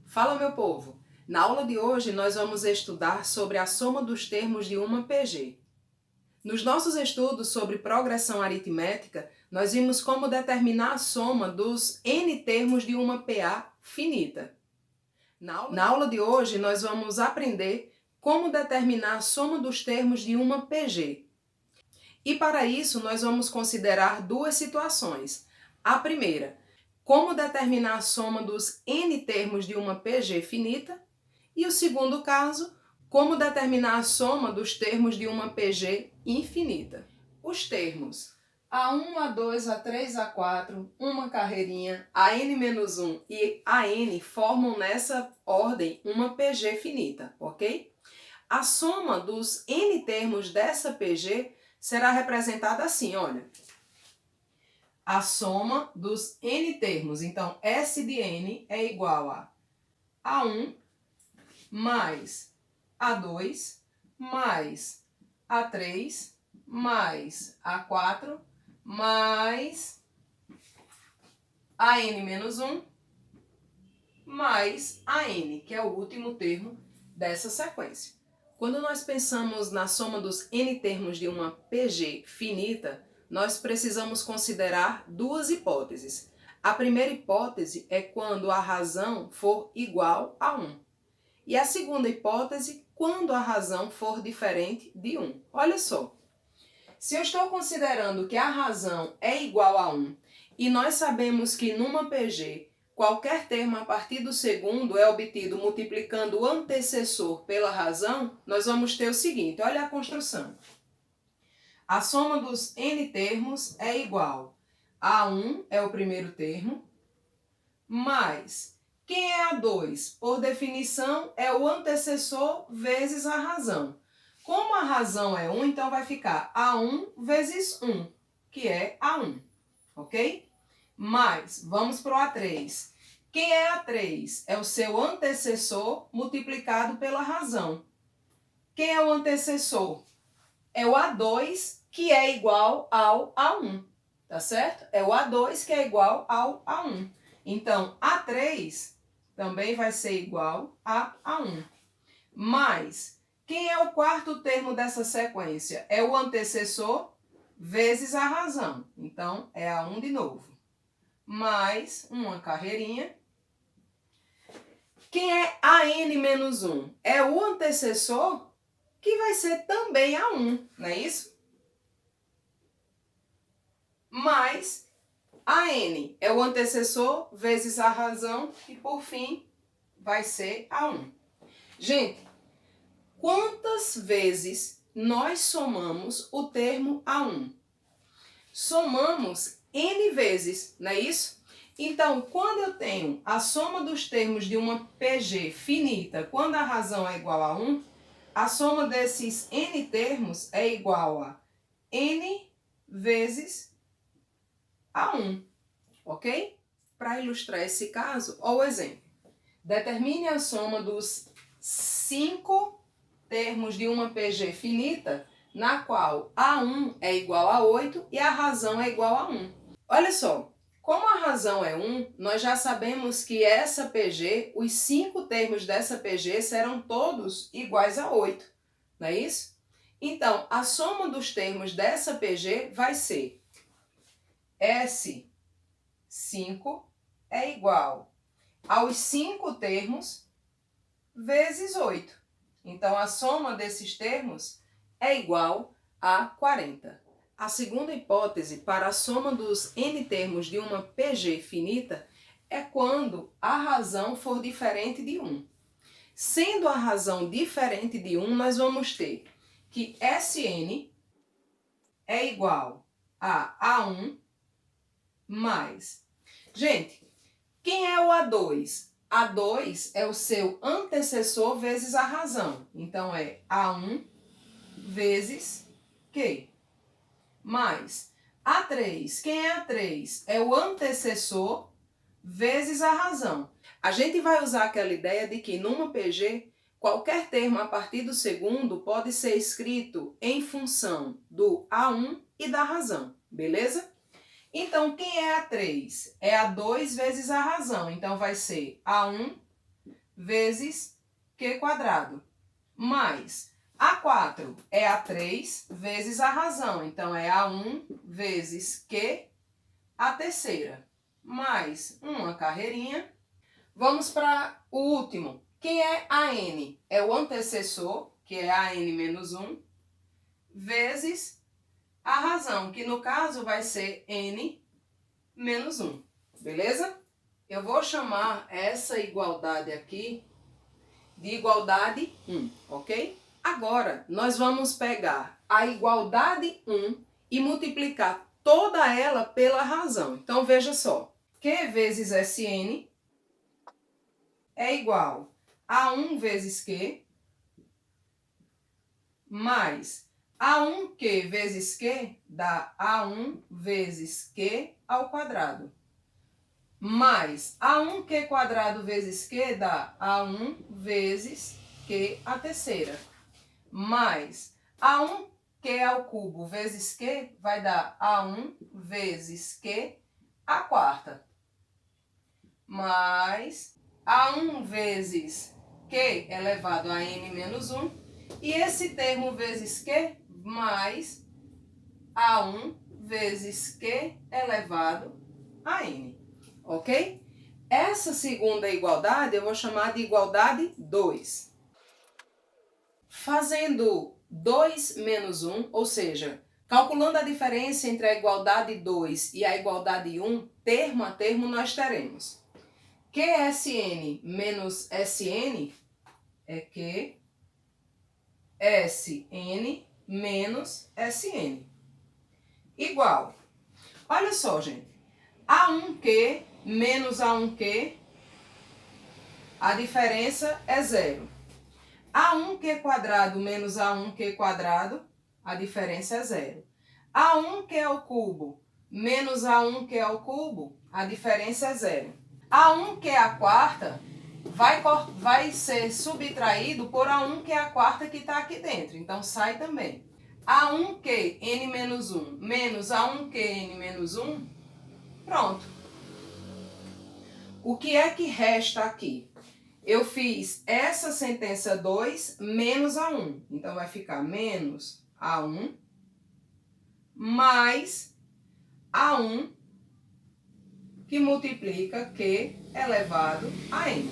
Fala, meu povo! Na aula de hoje nós vamos estudar sobre a soma dos termos de uma PG. Nos nossos estudos sobre progressão aritmética, nós vimos como determinar a soma dos n termos de uma PA finita. Na aula de hoje nós vamos aprender como determinar a soma dos termos de uma PG. E para isso nós vamos considerar duas situações. A primeira, como determinar a soma dos n termos de uma PG finita, e o segundo caso, como determinar a soma dos termos de uma PG infinita. Os termos A1, A2, A3, A4, uma carreirinha, AN-1 e AN formam nessa ordem uma PG finita, ok? A soma dos n termos dessa PG será representada assim, olha. A soma dos n termos, então S de n é igual a A1 mais A2 mais A3 mais A4 mais AN-1 mais AN, que é o último termo dessa sequência. Quando nós pensamos na soma dos n termos de uma PG finita, nós precisamos considerar duas hipóteses. A primeira hipótese é quando a razão for igual a 1. E a segunda hipótese, quando a razão for diferente de 1. Olha só, se eu estou considerando que a razão é igual a 1 e nós sabemos que numa PG qualquer termo a partir do segundo é obtido multiplicando o antecessor pela razão, nós vamos ter o seguinte, olha a construção. A soma dos n termos é igual a 1 é o primeiro termo, mais quem é A2? Por definição, é o antecessor vezes a razão. Como a razão é 1, então vai ficar A1 vezes 1, que é A1, ok? Mas, vamos para o A3. Quem é A3? É o seu antecessor multiplicado pela razão. Quem é o antecessor? É o A2, que é igual ao A1, tá certo? É o A2 que é igual ao A1. Então, A3 também vai ser igual a A1. Mas, quem é o quarto termo dessa sequência? É o antecessor vezes a razão. Então, é A1 de novo. Mais uma carreirinha. Quem é AN-1? É o antecessor que vai ser também A1, não é isso? Mais AN é o antecessor vezes a razão e, por fim, vai ser A1. Gente, quantas vezes nós somamos o termo A1? Somamos N vezes, não é isso? Então, quando eu tenho a soma dos termos de uma PG finita, quando a razão é igual a 1, a soma desses N termos é igual a N vezes A1, ok? Para ilustrar esse caso, olha o exemplo. Determine a soma dos 5 termos de uma PG finita, na qual A1 é igual a 8 e a razão é igual a 1. Olha só, como a razão é 1, nós já sabemos que essa PG, os 5 termos dessa PG serão todos iguais a 8, não é isso? Então, a soma dos termos dessa PG vai ser S5 é igual aos 5 termos vezes 8. Então, a soma desses termos é igual a 40. A segunda hipótese para a soma dos n termos de uma PG finita é quando a razão for diferente de 1. Sendo a razão diferente de 1, nós vamos ter que Sn é igual a A1 mais... Gente, quem é o A2? A2 é o seu antecessor vezes a razão. Então, é A1 vezes Q. Mais A3. Quem é A3? É o antecessor vezes a razão. A gente vai usar aquela ideia de que numa PG, qualquer termo a partir do segundo pode ser escrito em função do A1 e da razão, beleza? Então, quem é A3? É A2 vezes a razão. Então, vai ser A1 vezes Q quadrado, mais A4 é A3 vezes a razão, então é A1 vezes Q a terceira, mais uma carreirinha. Vamos para o último. Quem é AN? É o antecessor, que é AN menos 1, vezes a razão, que no caso vai ser N menos 1. Beleza? Eu vou chamar essa igualdade aqui de igualdade 1, ok? Agora, nós vamos pegar a igualdade 1 e multiplicar toda ela pela razão. Então, veja só. Q vezes Sn é igual a 1 vezes Q mais A1Q vezes Q dá A1 vezes Q ao quadrado. Mais A1Q quadrado vezes Q dá A1 vezes Q a terceira. Mais A1Q ao cubo vezes Q vai dar A1 vezes Q a quarta. Mais A1 vezes Q elevado a N menos 1. E esse termo vezes Q mais A1 vezes Q elevado a N. Ok? Essa segunda igualdade eu vou chamar de igualdade 2. Fazendo 2 menos 1, ou seja, calculando a diferença entre a igualdade 2 e a igualdade 1, termo a termo nós teremos QSN menos SN é QSN menos SN. Igual. Olha só, gente. A1Q menos A1Q, a diferença é zero. A1Q quadrado menos A1Q quadrado, a diferença é zero. A1Q ao cubo menos A1Q ao cubo, a diferença é zero. A1Q à quarta vai ser subtraído por A1Q à quarta que está aqui dentro, então sai também. A1Q n menos 1 menos A1Q n menos 1, pronto. O que é que resta aqui? Eu fiz essa sentença 2 menos A1. Então, vai ficar menos A1 mais A1 que multiplica Q elevado a N.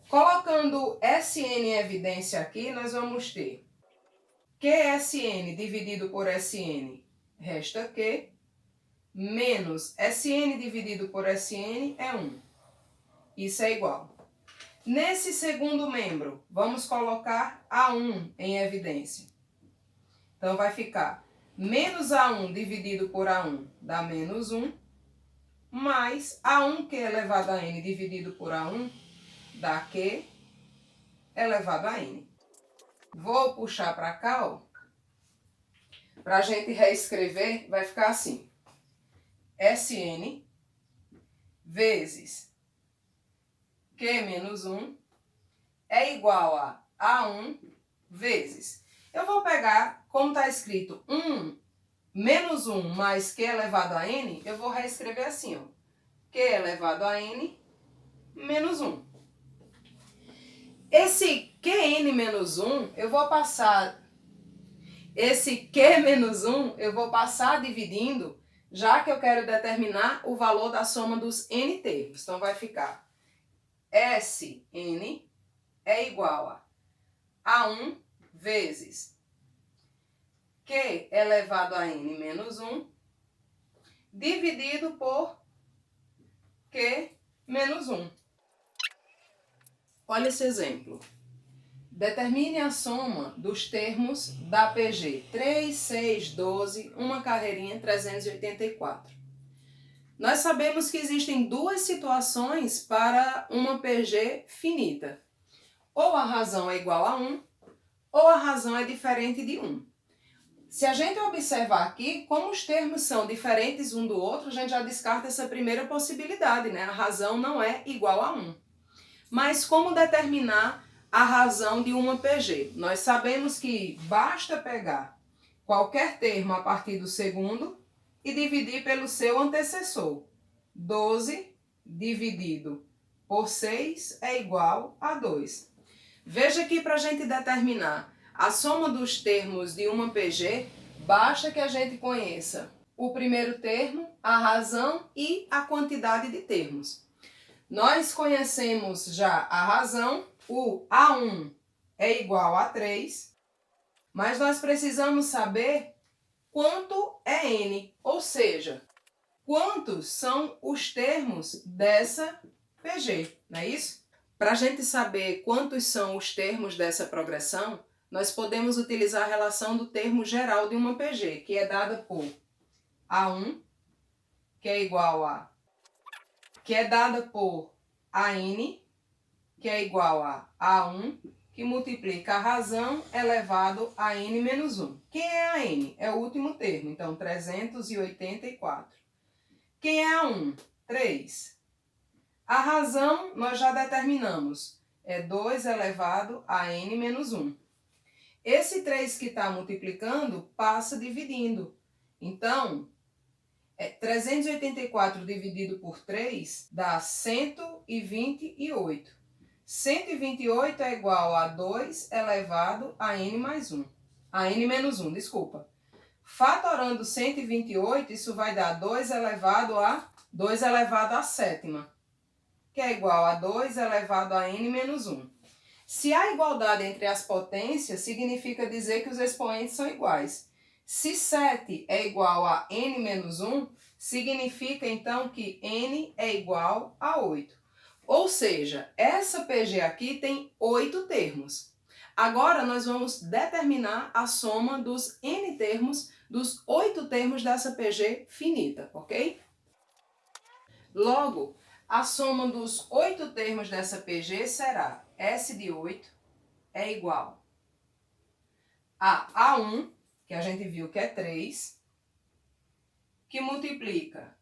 Colocando Sn em evidência aqui, nós vamos ter QSN dividido por Sn resta Q, menos Sn dividido por Sn é 1. Isso é igual. Nesse segundo membro, vamos colocar A1 em evidência. Então, vai ficar menos A1 dividido por A1 dá menos 1, mais A1Q elevado a N dividido por A1 dá Q elevado a N. Vou puxar para cá, ó. Para a gente reescrever, vai ficar assim. Sn vezes Q menos 1 é igual a A1 vezes. Eu vou pegar, como está escrito 1 menos 1 mais Q elevado a N, eu vou reescrever assim, ó. Q elevado a N menos 1. Esse Qn menos 1, eu vou passar... Esse Q menos 1, eu vou passar dividindo, já que eu quero determinar o valor da soma dos N termos. Então, vai ficar Sn é igual a A1 vezes Q elevado a N menos 1, dividido por Q menos 1. Olha esse exemplo. Determine a soma dos termos da PG 3, 6, 12, uma carreirinha 384. Nós sabemos que existem duas situações para uma PG finita. Ou a razão é igual a 1, ou a razão é diferente de 1. Se a gente observar aqui, como os termos são diferentes um do outro, a gente já descarta essa primeira possibilidade, né? A razão não é igual a 1. Mas como determinar a razão de uma PG? Nós sabemos que basta pegar qualquer termo a partir do segundo e dividir pelo seu antecessor. 12 dividido por 6 é igual a 2. Veja que para a gente determinar a soma dos termos de uma PG, basta que a gente conheça o primeiro termo, a razão e a quantidade de termos. Nós conhecemos já a razão, o A1 é igual a 3, mas nós precisamos saber quanto é N, ou seja, quantos são os termos dessa PG, não é isso? Para a gente saber quantos são os termos dessa progressão, nós podemos utilizar a relação do termo geral de uma PG, que é dada por A1, que é igual a... que é dada por AN, que é igual a A1, que multiplica a razão elevado a N menos 1. Quem é a N? É o último termo, então 384. Quem é a 1? 3. A razão nós já determinamos, é 2 elevado a N menos 1. Esse 3 que está multiplicando passa dividindo. Então, 384 dividido por 3 dá 128. 128 é igual a 2 elevado a N mais 1. A N menos 1, desculpa. Fatorando 128, isso vai dar 2 elevado a sétima, que é igual a 2 elevado a N menos 1. Se há igualdade entre as potências, significa dizer que os expoentes são iguais. Se 7 é igual a N menos 1, significa então que N é igual a 8. Ou seja, essa PG aqui tem 8 termos. Agora nós vamos determinar a soma dos N termos, dos 8 termos dessa PG finita, ok? Logo, a soma dos 8 termos dessa PG será S de 8 é igual a A1, que a gente viu que é 3, que multiplica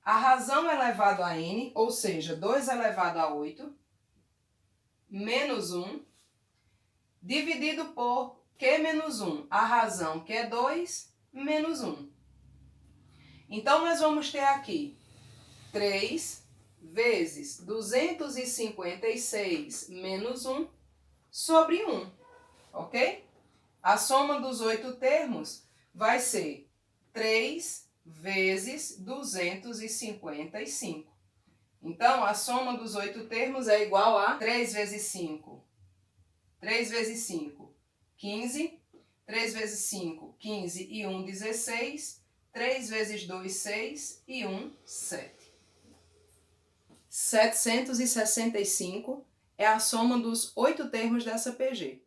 a razão elevado a N, ou seja, 2 elevado a 8, menos 1, dividido por Q menos 1, a razão que é 2, menos 1. Então, nós vamos ter aqui 3 vezes 256 menos 1 sobre 1, ok? A soma dos 8 termos vai ser 3 vezes 255. Então, a soma dos 8 termos é igual a 3 vezes 5. 3 vezes 5, 15. 3 vezes 5, 15 e 1, 16. 3 vezes 2, 6 e 1, 7. 765 é a soma dos 8 termos dessa PG.